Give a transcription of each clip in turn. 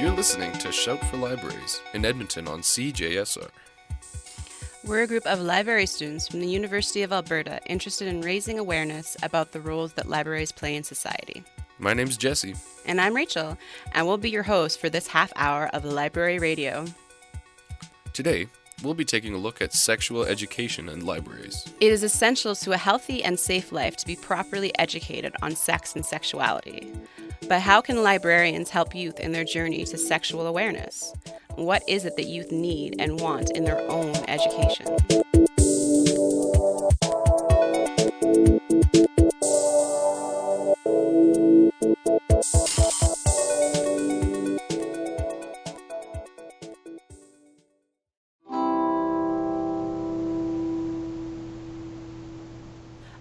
You're listening to Shout for Libraries in Edmonton on CJSR. We're a group of library students from the University of Alberta interested in raising awareness about the roles that libraries play in society. My name's Jesse. And I'm Rachel, and we'll be your host for this half hour of Library Radio. Today, we'll be taking a look at sexual education in libraries. It is essential to a healthy and safe life to be properly educated on sex and sexuality. But how can librarians help youth in their journey to sexual awareness? What is it that youth need and want in their own education?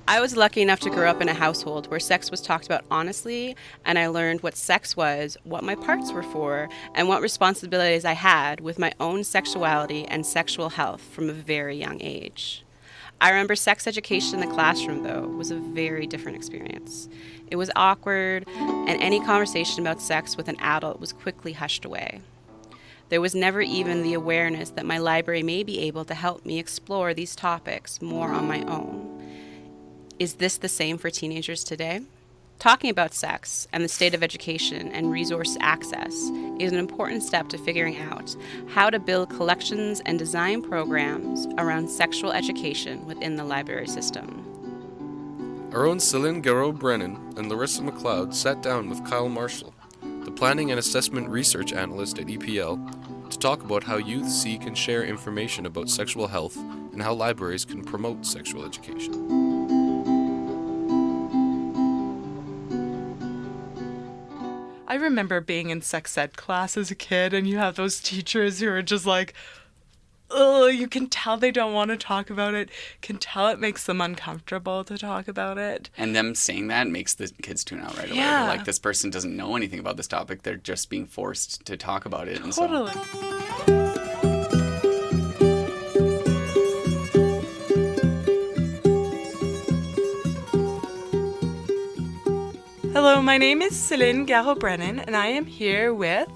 I was lucky enough to grow up in a household where sex was talked about honestly, and I learned what sex was, what my parts were for, and what responsibilities I had with my own sexuality and sexual health from a very young age. I remember sex education in the classroom, though, was a very different experience. It was awkward, and any conversation about sex with an adult was quickly hushed away. There was never even the awareness that my library may be able to help me explore these topics more on my own. Is this the same for teenagers today? Talking about sex and the state of education and resource access is an important step to figuring out how to build collections and design programs around sexual education within the library system. Our own Céline Garreau-Brennan and Larissa McLeod sat down with Kyle Marshall, the Planning and Assessment Research Analyst at EPL, to talk about how youth seek and share information about sexual health and how libraries can promote sexual education. I remember being in sex ed class as a kid, and you have those teachers who are just like, oh, you can tell they don't want to talk about it, can tell it makes them uncomfortable to talk about it. And them saying that makes the kids tune out right away. Yeah. They're like, this person doesn't know anything about this topic, they're just being forced to talk about it. Totally. Hello, my name is Céline Garreau-Brennan, and I am here with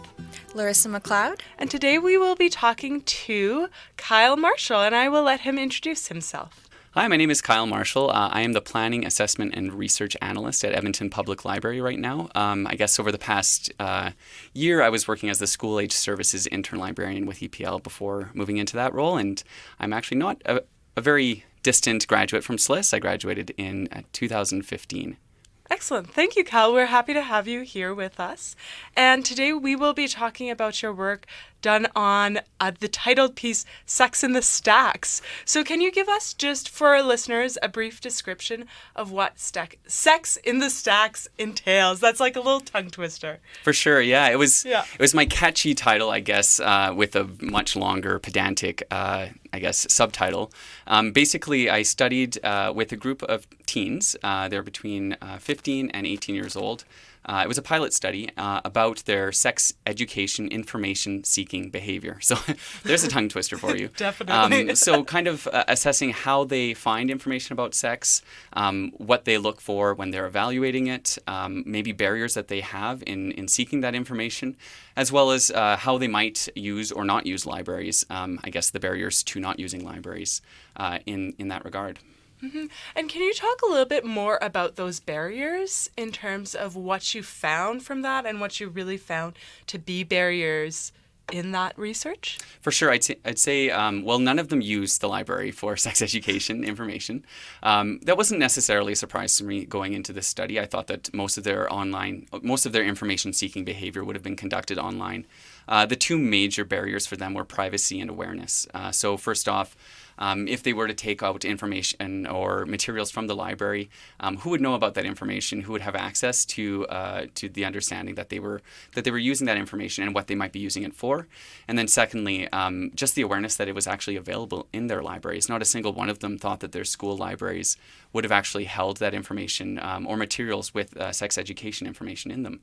Larissa McLeod. And today we will be talking to Kyle Marshall, and I will let him introduce himself. Hi, my name is Kyle Marshall. I am the Planning, Assessment, and Research Analyst at Edmonton Public Library right now. I guess over the past year, I was working as the School Age Services Intern Librarian with EPL before moving into that role, and I'm actually not a very distant graduate from SLIS. I graduated in 2015. Excellent. Thank you, Kyle. We're happy to have you here with us. And today we will be talking about your work done on the titled piece, Sex in the Stacks. So can you give us, just for our listeners, a brief description of what Sex in the Stacks entails? That's like a little tongue twister. For sure, yeah. It was my catchy title, I guess, with a much longer pedantic, subtitle. Basically, I studied with a group of teens. They're between 15 and 18 years old. It was a pilot study about their sex education information seeking behavior. So there's a tongue twister for you. Definitely. So kind of assessing how they find information about sex, what they look for when they're evaluating it, maybe barriers that they have in seeking that information, as well as how they might use or not use libraries, the barriers to not using libraries in that regard. Mm-hmm. And can you talk a little bit more about those barriers in terms of what you found from that and what you really found to be barriers in that research? For sure. I'd say none of them use the library for sex education information. That wasn't necessarily a surprise to me going into this study. I thought that most of their information-seeking behavior would have been conducted online. The two major barriers for them were privacy and awareness. So first off, if they were to take out information or materials from the library, who would know about that information? Who would have access to the understanding that they were using that information and what they might be using it for? And then secondly, just the awareness that it was actually available in their libraries. Not a single one of them thought that their school libraries would have actually held that information or materials with sex education information in them.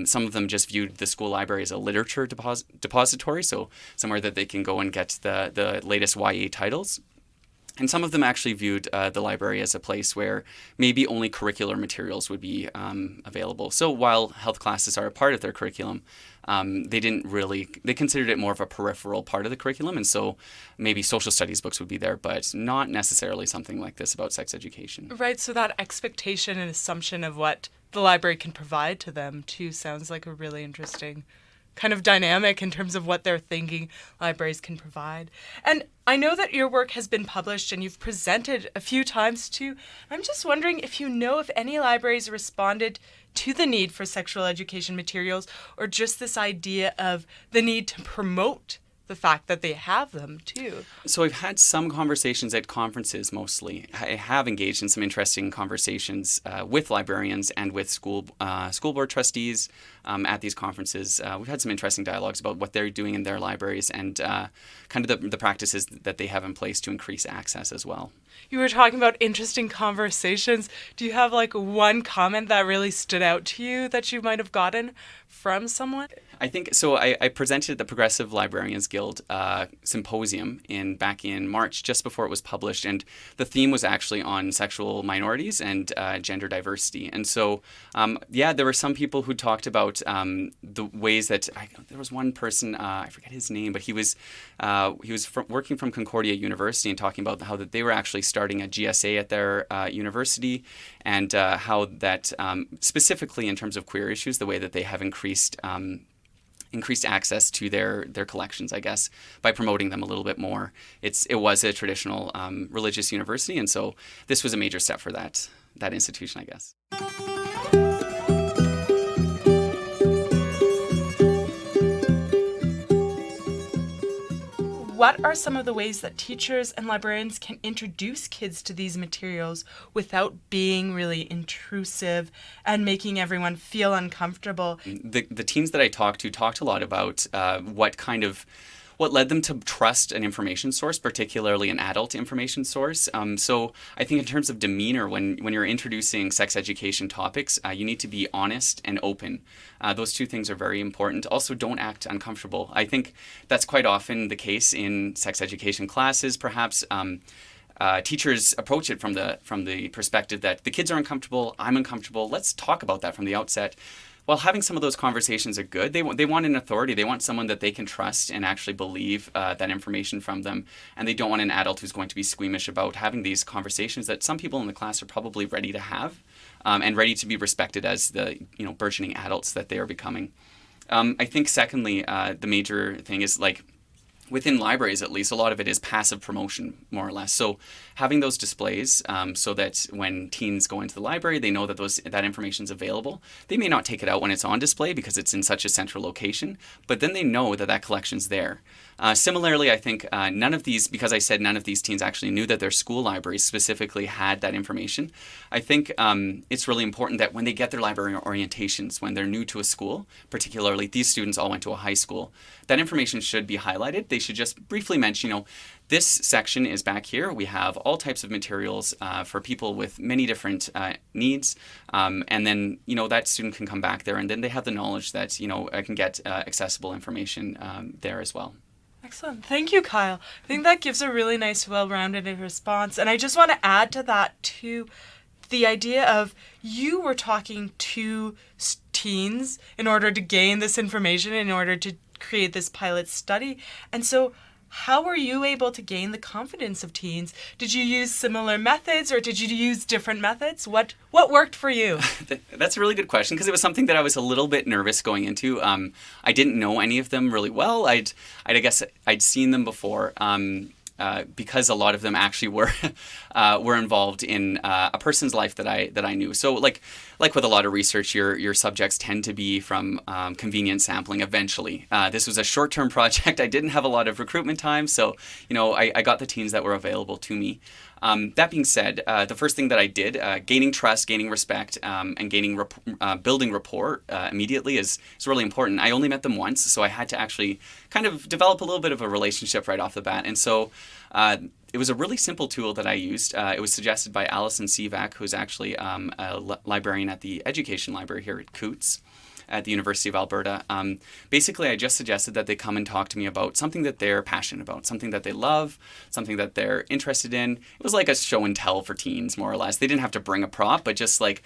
Some of them just viewed the school library as a literature depository, so somewhere that they can go and get the latest YA titles. And some of them actually viewed the library as a place where maybe only curricular materials would be available. So while health classes are a part of their curriculum, they considered it more of a peripheral part of the curriculum. And so maybe social studies books would be there, but not necessarily something like this about sex education. Right, so that expectation and assumption of what the library can provide to them too sounds like a really interesting kind of dynamic in terms of what they're thinking libraries can provide. And I know that your work has been published and you've presented a few times too. I'm just wondering if you know if any libraries responded to the need for sexual education materials, or just this idea of the need to promote the fact that they have them too. So I've had some conversations at conferences mostly. I have engaged in some interesting conversations with librarians and with school board trustees at these conferences. We've had some interesting dialogues about what they're doing in their libraries and kind of the practices that they have in place to increase access as well. You were talking about interesting conversations. Do you have like one comment that really stood out to you that you might have gotten from someone? I think so. I presented at the Progressive Librarians Guild symposium back in March, just before it was published, and the theme was actually on sexual minorities and gender diversity. And so, there were some people who talked about the ways that there was one person, I forget his name, but he was working from Concordia University and talking about how that they were actually starting a GSA at their university, and how that specifically in terms of queer issues, the way that they have increased access to their collections, I guess, by promoting them a little bit more. It was a traditional religious university, and so this was a major step for that institution, I guess. What are some of the ways that teachers and librarians can introduce kids to these materials without being really intrusive and making everyone feel uncomfortable? The teens that I talked a lot about what led them to trust an information source, particularly an adult information source. So I think in terms of demeanor, when you're introducing sex education topics, you need to be honest and open. Those two things are very important. Also, don't act uncomfortable. I think that's quite often the case in sex education classes. Perhaps teachers approach it from the perspective that the kids are uncomfortable, I'm uncomfortable. Let's talk about that from the outset. While having some of those conversations are good, they want an authority. They want someone that they can trust and actually believe that information from them. And they don't want an adult who's going to be squeamish about having these conversations that some people in the class are probably ready to have and ready to be respected as the burgeoning adults that they are becoming. I think secondly, the major thing is within libraries, at least, a lot of it is passive promotion, more or less. So having those displays so that when teens go into the library, they know that that information is available. They may not take it out when it's on display because it's in such a central location, but then they know that collection's there. Similarly, I think because I said none of these teens actually knew that their school libraries specifically had that information, I think it's really important that when they get their library orientations, when they're new to a school, particularly these students all went to a high school, that information should be highlighted. They should just briefly mention, this section is back here. We have all types of materials for people with many different needs. And then, that student can come back there and then they have the knowledge that, I can get accessible information there as well. Excellent. Thank you, Kyle. I think that gives a really nice, well-rounded response. And I just want to add to that, too, the idea of you were talking to teens in order to gain this information, in order to create this pilot study. And so how were you able to gain the confidence of teens? Did you use similar methods or did you use different methods? What worked for you? That's a really good question because it was something that I was a little bit nervous going into. I didn't know any of them really well. I guess I'd seen them before. Because a lot of them actually were involved in a person's life that I knew. So like with a lot of research, your subjects tend to be from convenient sampling eventually. This was a short-term project. I didn't have a lot of recruitment time, so I got the teens that were available to me. That being said, the first thing that I did, gaining trust, gaining respect, and building rapport immediately is really important. I only met them once, so I had to actually kind of develop a little bit of a relationship right off the bat. And so it was a really simple tool that I used. It was suggested by Alison Sivak, who's actually a librarian at the Education Library here at Coots. at the University of Alberta. Basically, I just suggested that they come and talk to me about something that they're passionate about, something that they love, something that they're interested in. It was like a show and tell for teens, more or less. They didn't have to bring a prop, but just like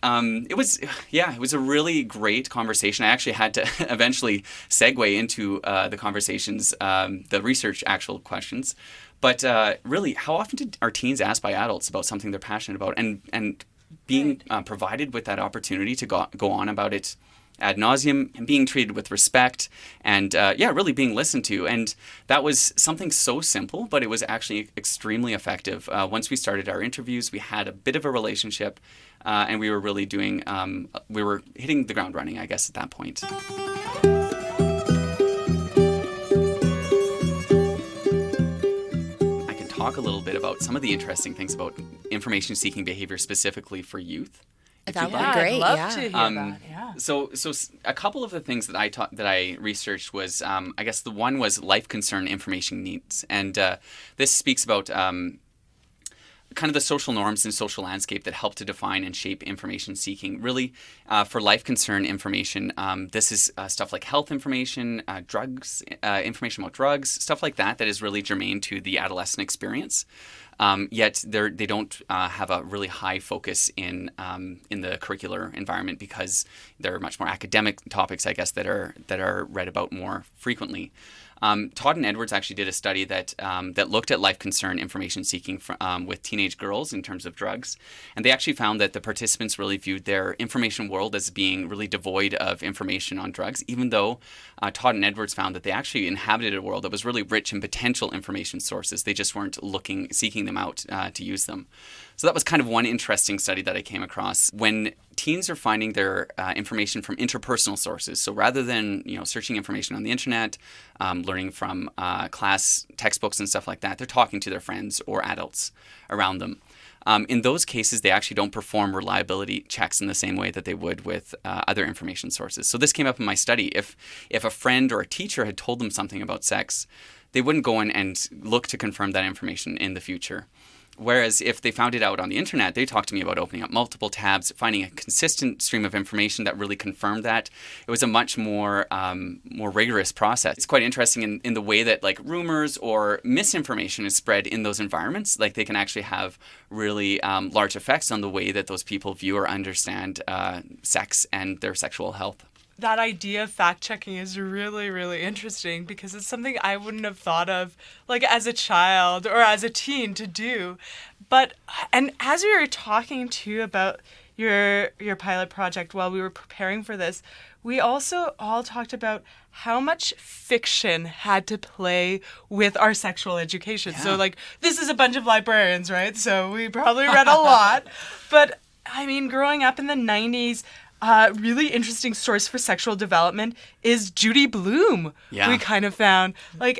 it was a really great conversation. I actually had to eventually segue into the conversations, the research actual questions. But really, how often are teens asked by adults about something they're passionate about, and being provided with that opportunity to go on about it ad nauseum, and being treated with respect, and really being listened to. And that was something so simple, but it was actually extremely effective. Once we started our interviews, we had a bit of a relationship, and we were really we were hitting the ground running, I guess, at that point. I can talk a little bit about some of the interesting things about information-seeking behavior specifically for youth. That would be great. I'd love to hear that. Yeah. So a couple of the things that I researched was, I guess the one was life concern information needs, and this speaks about kind of the social norms and social landscape that help to define and shape information seeking. Really, for life concern information, this is stuff like health information, drugs, information about drugs, stuff like that is really germane to the adolescent experience. Yet they don't have a really high focus in the curricular environment because they're much more academic topics, I guess, that are read about more frequently. Todd and Edwards actually did a study that looked at life concern information seeking with teenage girls in terms of drugs, and they actually found that the participants really viewed their information world as being really devoid of information on drugs, even though Todd and Edwards found that they actually inhabited a world that was really rich in potential information sources. They just weren't seeking them out to use them. So that was kind of one interesting study that I came across. When teens are finding their information from interpersonal sources, so rather than searching information on the internet, learning from class textbooks and stuff like that, they're talking to their friends or adults around them. In those cases, they actually don't perform reliability checks in the same way that they would with other information sources. So this came up in my study. If a friend or a teacher had told them something about sex, they wouldn't go in and look to confirm that information in the future. Whereas if they found it out on the internet, they talked to me about opening up multiple tabs, finding a consistent stream of information that really confirmed that. It was a much more rigorous process. It's quite interesting in the way that like rumors or misinformation is spread in those environments. Like they can actually have really large effects on the way that those people view or understand sex and their sexual health. That idea of fact-checking is really, really interesting because it's something I wouldn't have thought of like as a child or as a teen to do. And as we were talking too about your pilot project while we were preparing for this, we also all talked about how much fiction had to play with our sexual education. Yeah. So like this is a bunch of librarians, right? So we probably read a lot. But I mean, growing up in the 90s, really interesting source for sexual development is Judy Blume. Yeah. We kind of found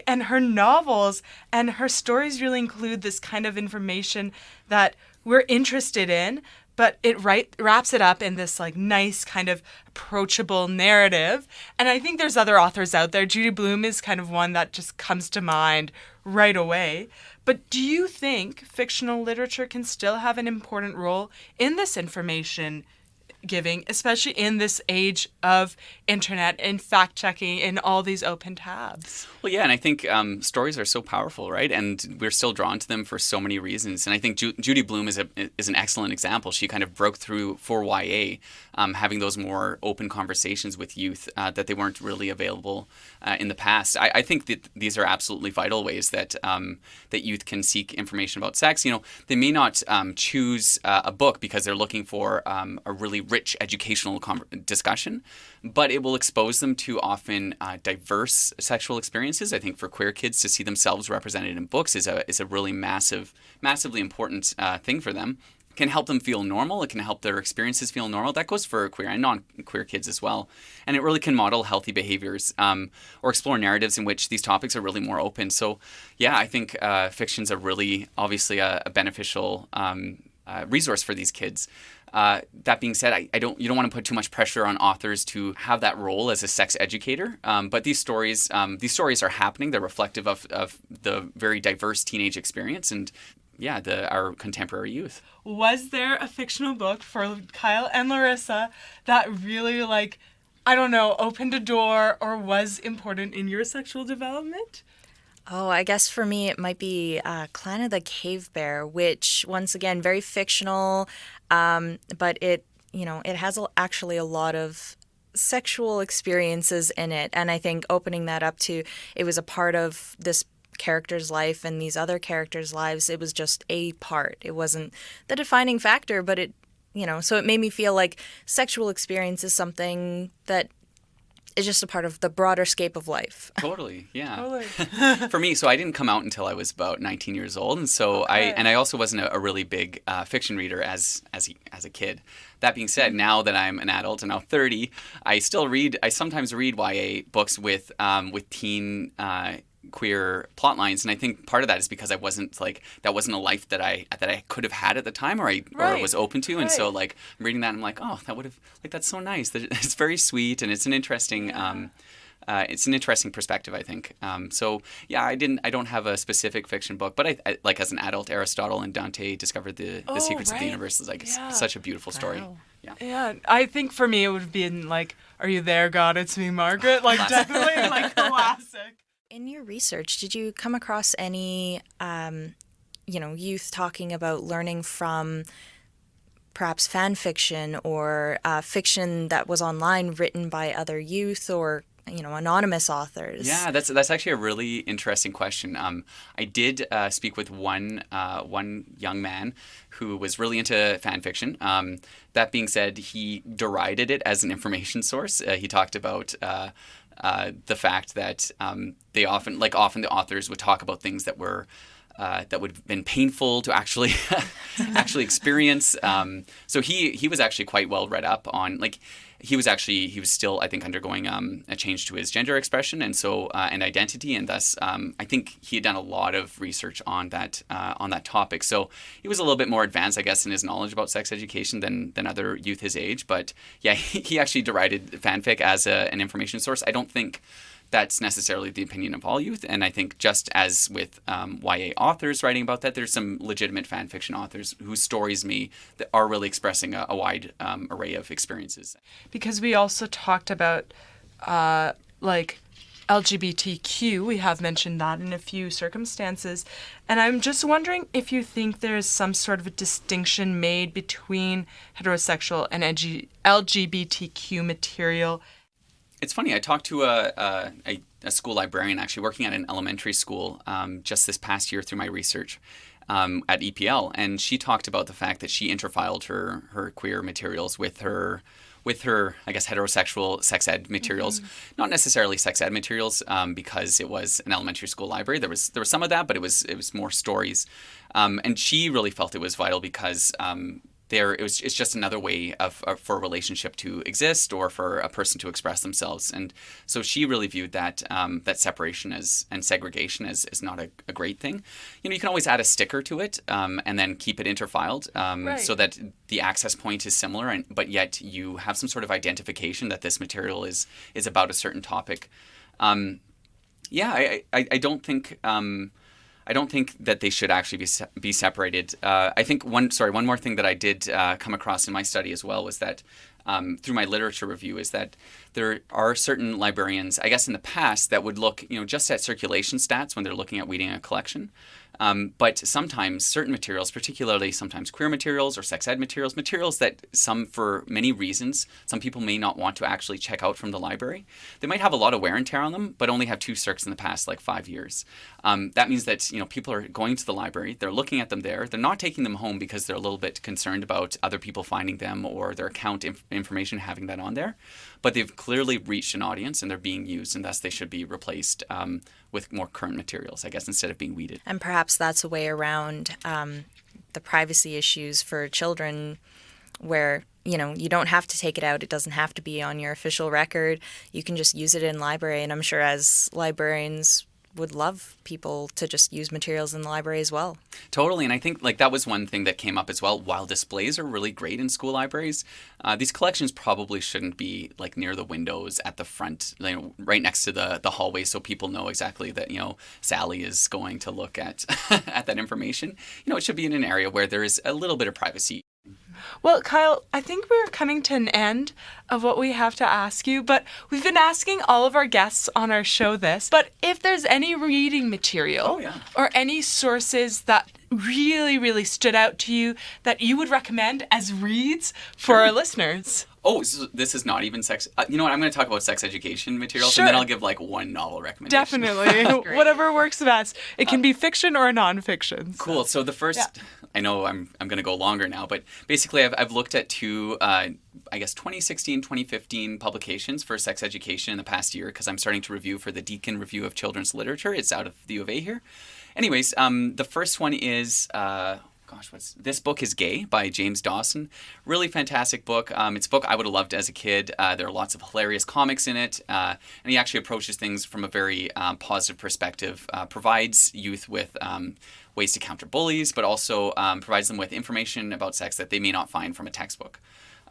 and her novels and her stories really include this kind of information that we're interested in, but it wraps it up in this nice kind of approachable narrative. And I think there's other authors out there. Judy Blume is kind of one that just comes to mind right away. But do you think fictional literature can still have an important role in this information giving, especially in this age of internet and fact-checking and all these open tabs? Well, yeah, and I think stories are so powerful, right? And we're still drawn to them for so many reasons. And I think Judy Blume is an excellent example. She kind of broke through for YA, having those more open conversations with youth that they weren't really available in the past. I think that these are absolutely vital ways that that youth can seek information about sex. They may not choose a book because they're looking for a really rich educational discussion, but it will expose them to often diverse sexual experiences. I think for queer kids to see themselves represented in books is a really massively important thing for them. It can help them feel normal. It can help their experiences feel normal. That goes for queer and non-queer kids as well. And it really can model healthy behaviors or explore narratives in which these topics are really more open. So yeah, I think fiction's a really obviously a beneficial resource for these kids. That being said, you don't want to put too much pressure on authors to have that role as a sex educator. But these stories are happening. They're reflective of the very diverse teenage experience and our contemporary youth. Was there a fictional book for Kyle and Larissa that really I don't know, opened a door or was important in your sexual development? Oh, I guess for me it might be Clan of the Cave Bear, which once again very fictional, but it has actually a lot of sexual experiences in it, and I think opening that up to it was a part of this character's life and these other characters' lives. It was just a part. It wasn't the defining factor, but so it made me feel like sexual experience is something that is just a part of the broader scape of life. Totally, yeah. Totally. For me, so I didn't come out until I was about 19 years old, and so I also wasn't a really big fiction reader as a kid. That being said, now that I'm an adult and now 30, I sometimes read YA books with teen queer plot lines, and I think part of that is because that wasn't a life that I could have had at the time or was open to, and so like I'm reading that and I'm like, oh, that would have that's so nice. It's very sweet, and it's an interesting perspective, I think. So yeah, I don't have a specific fiction book, but I like as an adult, Aristotle and Dante discovered the secrets of the universe is like such a beautiful story. Wow. Yeah, I think for me it would have been like, "Are you there, God? It's me, Margaret." Like definitely like classic. In your research, did you come across any, youth talking about learning from perhaps fan fiction or fiction that was online written by other youth or, anonymous authors? Yeah, that's actually a really interesting question. I did speak with one young man who was really into fan fiction. That being said, he derided it as an information source. He talked about the fact that often the authors would talk about things that were that would have been painful to actually experience. So he was actually quite well read up on he was still, I think, undergoing a change to his gender expression and and identity, and thus I think he had done a lot of research on that topic. So he was a little bit more advanced, I guess, in his knowledge about sex education than other youth his age. But yeah, he actually derided fanfic as an information source. I don't think that's necessarily the opinion of all youth, and I think just as with YA authors writing about that, there's some legitimate fan fiction authors whose stories that are really expressing a wide array of experiences. Because we also talked about LGBTQ, we have mentioned that in a few circumstances, and I'm just wondering if you think there's some sort of a distinction made between heterosexual and LGBTQ material. It's funny, I talked to a school librarian actually working at an elementary school just this past year through my research at EPL, and she talked about the fact that she interfiled her queer materials with her, I guess, heterosexual sex ed materials. Mm-hmm. Not necessarily sex ed materials because it was an elementary school library. There was some of that, but it was more stories. And she really felt it was vital because it's just another way for a relationship to exist or for a person to express themselves. And so she really viewed that separation and segregation as not a great thing. You can always add a sticker to it and then keep it interfiled so that the access point is similar, but yet you have some sort of identification that this material is about a certain topic. I don't think... I don't think that they should actually be separated. I think one more thing that I did come across in my study as well was that through my literature review is that there are certain librarians, I guess in the past, that would look just at circulation stats when they're looking at weeding a collection. But sometimes certain materials, particularly sometimes queer materials or sex ed materials that for many reasons, some people may not want to actually check out from the library. They might have a lot of wear and tear on them, but only have 2 circs in the past 5 years. That means that people are going to the library, they're looking at them there, they're not taking them home because they're a little bit concerned about other people finding them or their account information having that on there. But they've clearly reached an audience and they're being used, and thus they should be replaced with more current materials, I guess, instead of being weeded. And perhaps that's a way around the privacy issues for children where, you don't have to take it out. It doesn't have to be on your official record. You can just use it in library. And I'm sure as librarians would love people to just use materials in the library as well. Totally, and I think that was one thing that came up as well. While displays are really great in school libraries, these collections probably shouldn't be near the windows at the front, right next to the hallway, so people know exactly that Sally is going to look at at that information. It should be in an area where there is a little bit of privacy. Well, Kyle, I think we're coming to an end of what we have to ask you, but we've been asking all of our guests on our show this. But if there's any reading material or any sources that really, really stood out to you that you would recommend as reads for our listeners. Oh, so this is not even sex. You know what? I'm going to talk about sex education materials, Sure. and then I'll give like one novel recommendation. Definitely. Whatever works best. It can be fiction or nonfiction. So. Cool. So the first, I know I'm going to go longer now, but basically I've looked at two, I guess 2016, 2015 publications for sex education in the past year, because I'm starting to review for the Deakin Review of Children's Literature. It's out of the U of A here. Anyways, the first one is, This Book is Gay by James Dawson. Really fantastic book. It's a book I would have loved as a kid. There are lots of hilarious comics in it, and he actually approaches things from a very positive perspective, provides youth with ways to counter bullies, but also provides them with information about sex that they may not find from a textbook.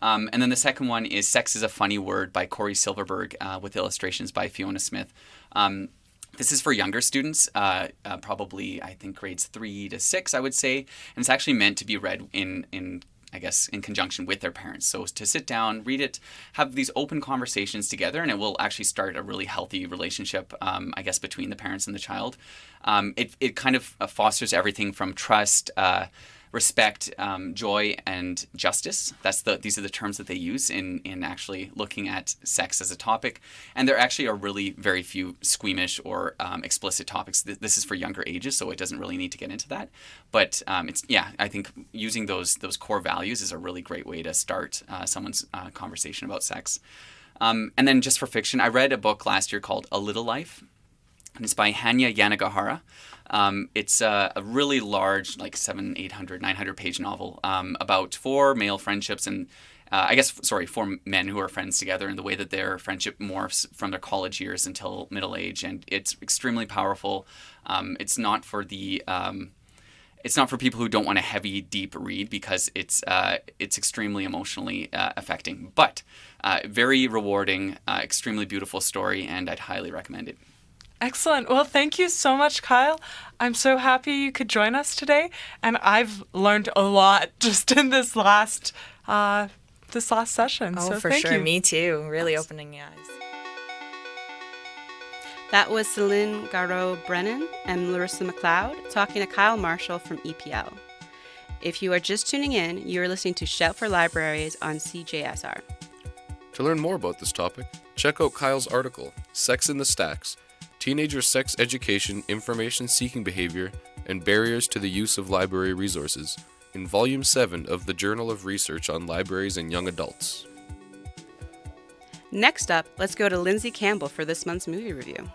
And then the second one is Sex is a Funny Word by Corey Silverberg with illustrations by Fiona Smith. This is for younger students, probably, I think, grades 3 to 6, I would say. And it's actually meant to be read in conjunction with their parents. So to sit down, read it, have these open conversations together, and it will actually start a really healthy relationship, between the parents and the child. It kind of fosters everything from trust, respect, joy, and justice. These are the terms that they use in actually looking at sex as a topic. And there actually are really very few squeamish or explicit topics. This is for younger ages, so it doesn't really need to get into that. But I think using those core values is a really great way to start someone's conversation about sex. And then just for fiction, I read a book last year called A Little Life, and it's by Hanya Yanagihara. It's a really large, like 700, 900 page novel about 4 male friendships and 4 men who are friends together and the way that their friendship morphs from their college years until middle age. And it's extremely powerful. It's not for people who don't want a heavy, deep read because it's extremely emotionally affecting, but very rewarding, extremely beautiful story, and I'd highly recommend it. Excellent. Well, thank you so much, Kyle. I'm so happy you could join us today, and I've learned a lot just in this last session. Oh, so for thank sure. you. Me too. Really opening the eyes. That was Celine Garreau-Brennan and Larissa McLeod talking to Kyle Marshall from EPL. If you are just tuning in, you are listening to Shout for Libraries on CJSR. To learn more about this topic, check out Kyle's article, Sex in the Stacks, Teenager Sex Education, Information-Seeking Behavior, and Barriers to the Use of Library Resources, in Volume 7 of the Journal of Research on Libraries and Young Adults. Next up, let's go to Lindsay Campbell for this month's movie review.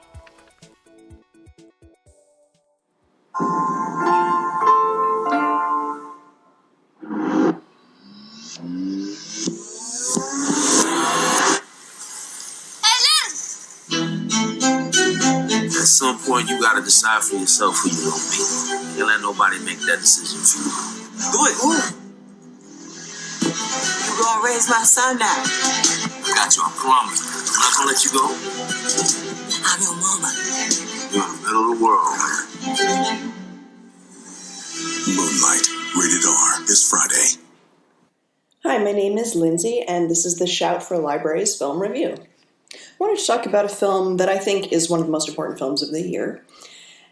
At some point, you gotta decide for yourself who you gonna be. Can't let nobody make that decision for you. Do it. Ooh. You gonna raise my son now? I got you, I promise. I'm not gonna let you go. I'm your mama. You're in the middle of the world. Moonlight, rated R, this Friday. Hi, my name is Lindsay, and this is the Shout for Libraries film review. I wanted to talk about a film that I think is one of the most important films of the year.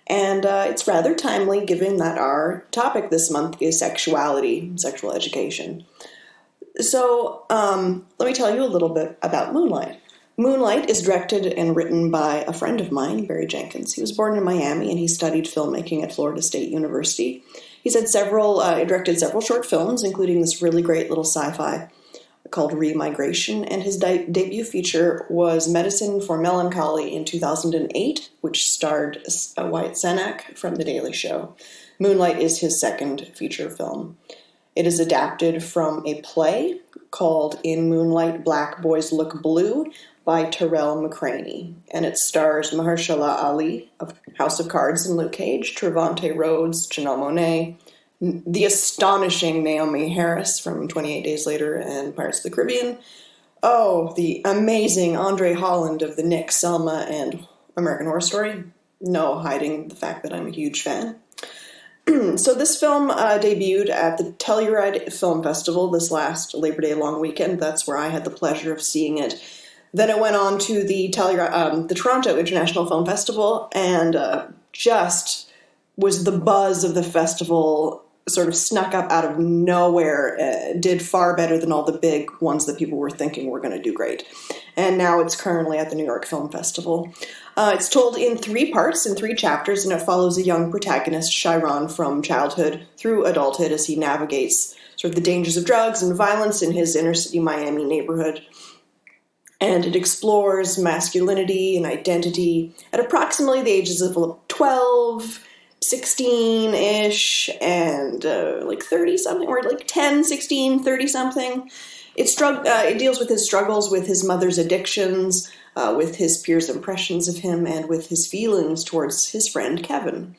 And it's rather timely given that our topic this month is sexuality, sexual education. So let me tell you a little bit about Moonlight. Moonlight is directed and written by a friend of mine, Barry Jenkins. He was born in Miami and he studied filmmaking at Florida State University. He's had directed several short films, including this really great little sci-fi called Remigration, and his debut feature was Medicine for Melancholy in 2008, which starred Wyatt Cenac from The Daily Show. Moonlight is his second feature film. It is adapted from a play called In Moonlight, Black Boys Look Blue by Terrell McCraney, and it stars Mahershala Ali of House of Cards and Luke Cage, Trevante Rhodes, Janelle Monáe, the astonishing Naomi Harris from 28 Days Later and Pirates of the Caribbean. Oh, the amazing Andre Holland of The Nick, Selma, and American Horror Story. No hiding the fact that I'm a huge fan. So this film debuted at the Telluride Film Festival this last Labor Day long weekend. That's where I had the pleasure of seeing it. Then it went on to the Toronto International Film Festival, and just was the buzz of the festival, sort of snuck up out of nowhere, did far better than all the big ones that people were thinking were going to do great. And now it's currently at the New York Film Festival. It's told in 3 parts, in 3 chapters, and it follows a young protagonist, Chiron, from childhood through adulthood as he navigates sort of the dangers of drugs and violence in his inner-city Miami neighborhood. And it explores masculinity and identity at approximately the ages of 12, 16-ish, and like 30-something, or like 10, 16, 30-something. It deals with his struggles with his mother's addictions, with his peers' impressions of him, and with his feelings towards his friend Kevin.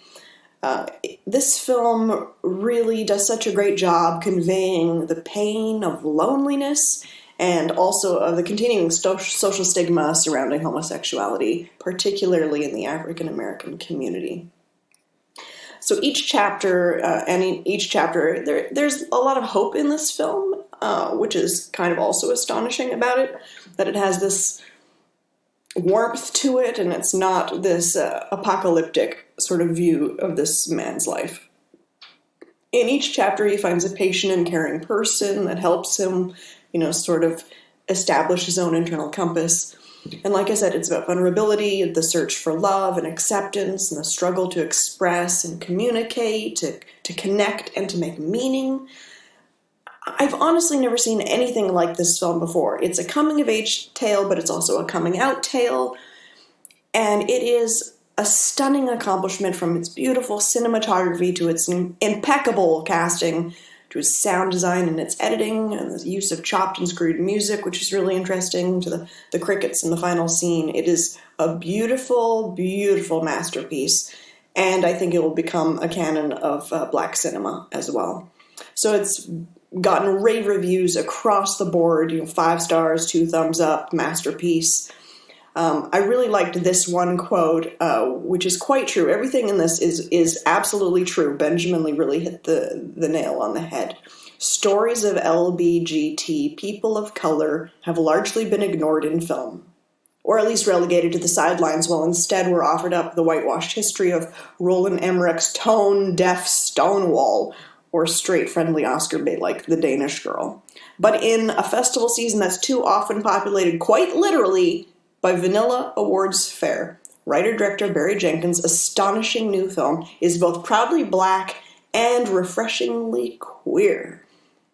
This film really does such a great job conveying the pain of loneliness and also of the continuing social stigma surrounding homosexuality, particularly in the African American community. So each chapter, there's a lot of hope in this film, which is kind of also astonishing about it, that it has this warmth to it, and it's not this apocalyptic sort of view of this man's life. In each chapter, he finds a patient and caring person that helps him, sort of establish his own internal compass. And like I said, it's about vulnerability, the search for love and acceptance, and the struggle to express and communicate, to connect and to make meaning. I've honestly never seen anything like this film before. It's a coming-of-age tale, but it's also a coming-out tale. And it is a stunning accomplishment, from its beautiful cinematography to its impeccable casting, to its sound design and its editing, and the use of chopped and screwed music, which is really interesting, to the crickets in the final scene. It is a beautiful, beautiful masterpiece, and I think it will become a canon of black cinema as well. So it's gotten rave reviews across the board, 5 stars, 2 thumbs up, masterpiece. I really liked this one quote, which is quite true. Everything in this is absolutely true. Benjamin Lee really hit the nail on the head. Stories of LBGT people of color have largely been ignored in film, or at least relegated to the sidelines, while instead we're offered up the whitewashed history of Roland Emmerich's tone-deaf Stonewall, or straight friendly Oscar bait like The Danish Girl. But in a festival season that's too often populated, quite literally, by vanilla awards fare, writer-director Barry Jenkins' astonishing new film is both proudly black and refreshingly queer.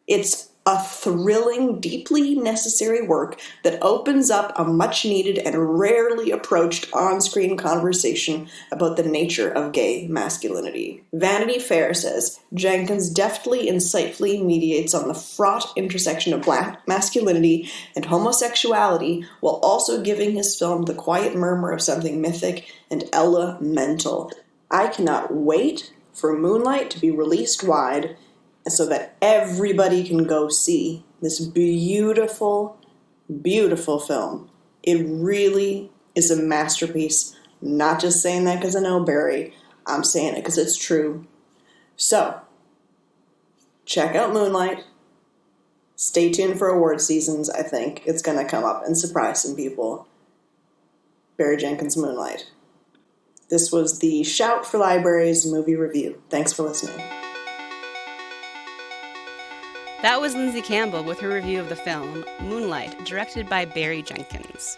It's a thrilling, deeply necessary work that opens up a much-needed and rarely approached on-screen conversation about the nature of gay masculinity. Vanity Fair says, Jenkins deftly, insightfully mediates on the fraught intersection of black masculinity and homosexuality, while also giving his film the quiet murmur of something mythic and elemental. I cannot wait for Moonlight to be released wide, so that everybody can go see this beautiful, beautiful film. It really is a masterpiece. Not just saying that because I know Barry. I'm saying it because it's true. So, check out Moonlight. Stay tuned for award seasons. I think it's going to come up and surprise some people. Barry Jenkins' Moonlight. This was the Shout for Libraries movie review. Thanks for listening. That was Lindsay Campbell with her review of the film Moonlight, directed by Barry Jenkins.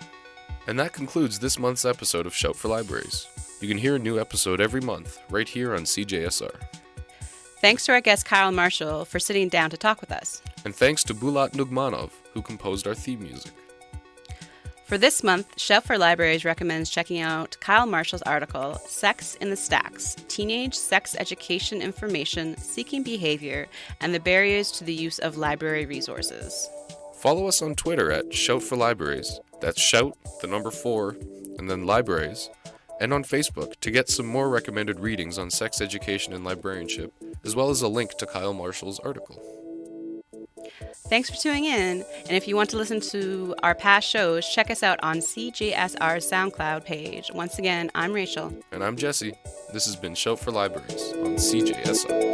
And that concludes this month's episode of Shout for Libraries. You can hear a new episode every month, right here on CJSR. Thanks to our guest Kyle Marshall for sitting down to talk with us. And thanks to Bulat Nugmanov, who composed our theme music. For this month, Shout for Libraries recommends checking out Kyle Marshall's article, Sex in the Stacks, Teenage Sex Education Information, Seeking Behavior, and the Barriers to the Use of Library Resources. Follow us on Twitter at Shout for Libraries. That's Shout, the number 4, and then Libraries. And on Facebook to get some more recommended readings on sex education and librarianship, as well as a link to Kyle Marshall's article. Thanks for tuning in, and if you want to listen to our past shows, check us out on CJSR's SoundCloud page. Once again, I'm Rachel. And I'm Jesse. This has been Shout for Libraries on CJSR.